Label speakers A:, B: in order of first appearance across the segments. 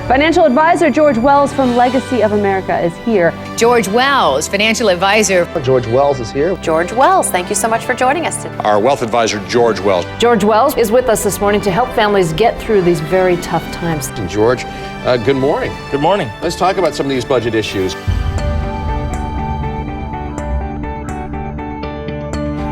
A: Financial advisor George Wells from Legacy of America is here.
B: George Wells, financial advisor.
C: George Wells is here.
D: George Wells, thank you so much for joining us today.
E: Our wealth advisor, George Wells.
F: George Wells is with us this morning to help families get through these very tough times.
E: And George, good morning.
G: Good morning.
E: Let's talk about some of these budget issues.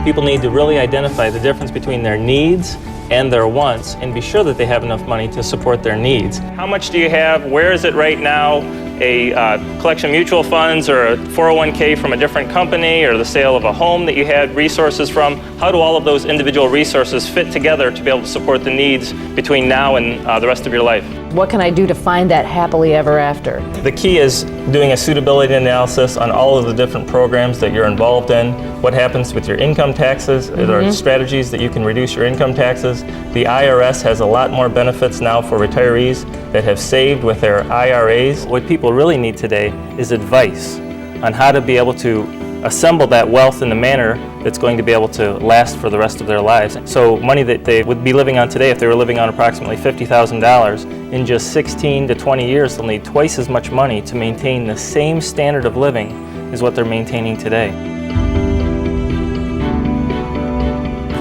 G: People need to really identify the difference between their needs and their wants and be sure that they have enough money to support their needs. How much do you have? Where is it right now? A collection of mutual funds or a 401k from a different company or the sale of a home that you had resources from? How do all of those individual resources fit together to be able to support the needs between now and the rest of your life?
F: What can I do to find that happily ever after?
G: The key is doing a suitability analysis on all of the different programs that you're involved in. What happens with your income taxes? There are strategies that you can reduce your income taxes. The IRS has a lot more benefits now for retirees that have saved with their IRAs. What people really need today is advice on how to be able to assemble that wealth in a manner that's going to be able to last for the rest of their lives. So money that they would be living on today, if they were living on approximately $50,000, in just 16 to 20 years, they'll need twice as much money to maintain the same standard of living as what they're maintaining today.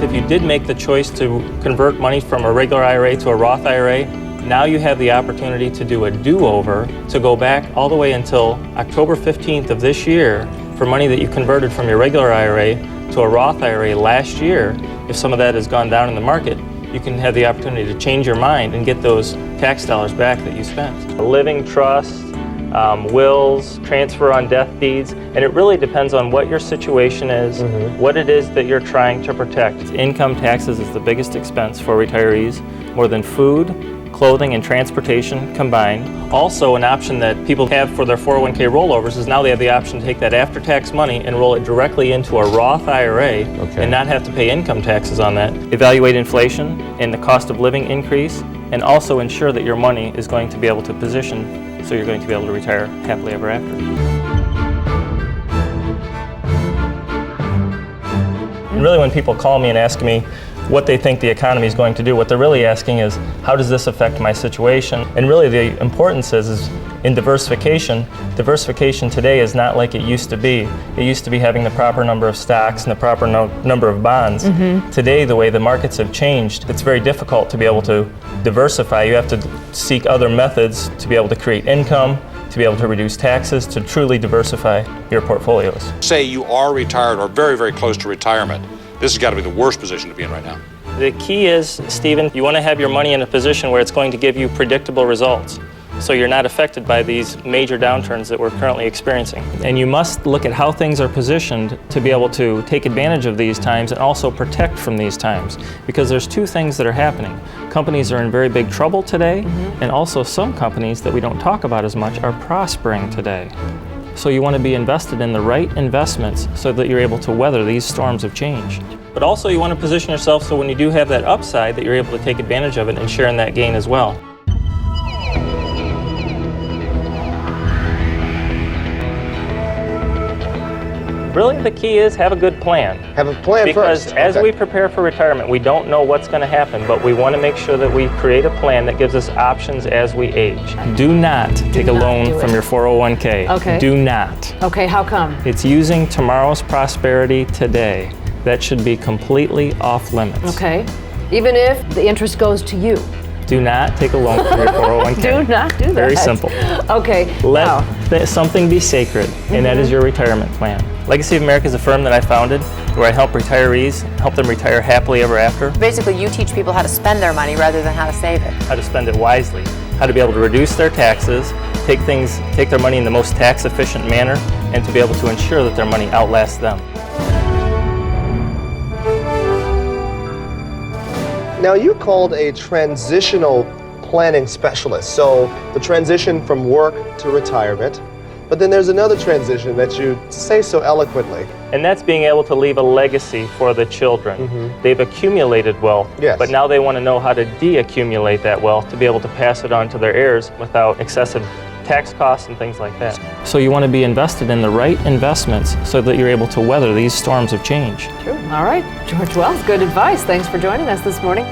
G: If you did make the choice to convert money from a regular IRA to a Roth IRA, now you have the opportunity to do a do-over, to go back all the way until October 15th of this year for money that you converted from your regular IRA to a Roth IRA last year. If some of that has gone down in the market, you can have the opportunity to change your mind and get those tax dollars back that you spent. A living trust, wills, transfer on death deeds, and it really depends on what your situation is, what it is that you're trying to protect. Income taxes is the biggest expense for retirees, more than food, clothing, and transportation combined. Also, an option that people have for their 401k rollovers is now they have the option to take that after-tax money and roll it directly into a Roth IRA and not have to pay income taxes on that. Evaluate inflation and the cost of living increase, and also ensure that your money is going to be able to position so you're going to be able to retire happily ever after. And really, when people call me and ask me what they think the economy is going to do, what they're really asking is, how does this affect my situation? And really the importance is in diversification. Diversification today is not like it used to be. It used to be having the proper number of stocks and the proper number of bonds. Today, the way the markets have changed, it's very difficult to be able to diversify. You have to seek other methods to be able to create income, to be able to reduce taxes, to truly diversify your portfolios.
E: Say you are retired or very, very close to retirement. This has got to be the worst position to be in right now.
G: The key is, Stephen, you want to have your money in a position where it's going to give you predictable results, so you're not affected by these major downturns that we're currently experiencing. And you must look at how things are positioned to be able to take advantage of these times and also protect from these times. Because there's two things that are happening. Companies are in very big trouble today, and also some companies that we don't talk about as much are prospering today. So you want to be invested in the right investments so that you're able to weather these storms of change. But also you want to position yourself so when you do have that upside that you're able to take advantage of it and share in that gain as well. Really, the key is have a good plan.
C: Have a plan
G: because
C: first.
G: As we prepare for retirement, we don't know what's going to happen, but we want to make sure that we create a plan that gives us options as we age. Do not take a loan from your 401k.
F: Okay.
G: Do not.
F: Okay, how come?
G: It's using tomorrow's prosperity today. That should be completely off limits.
F: Okay. Even if the interest goes to you.
G: Do not take a loan from your 401k.
F: Do not do that.
G: Very simple.
F: Okay.
G: Let something be sacred, and that is your retirement plan. Legacy of America is a firm that I founded where I help retirees, help them retire happily ever after.
D: Basically, you teach people how to spend their money rather than how to save it.
G: How to spend it wisely, how to be able to reduce their taxes, take their money in the most tax efficient manner, and to be able to ensure that their money outlasts them.
C: Now, you called a transitional planning specialist, so the transition from work to retirement, but then there's another transition that you say so eloquently.
G: And that's being able to leave a legacy for the children. They've accumulated wealth, but now they want to know how to de-accumulate that wealth to be able to pass it on to their heirs without excessive tax costs and things like that. So you want to be invested in the right investments so that you're able to weather these storms of change.
F: True. All right. George Wells, good advice. Thanks for joining us this morning.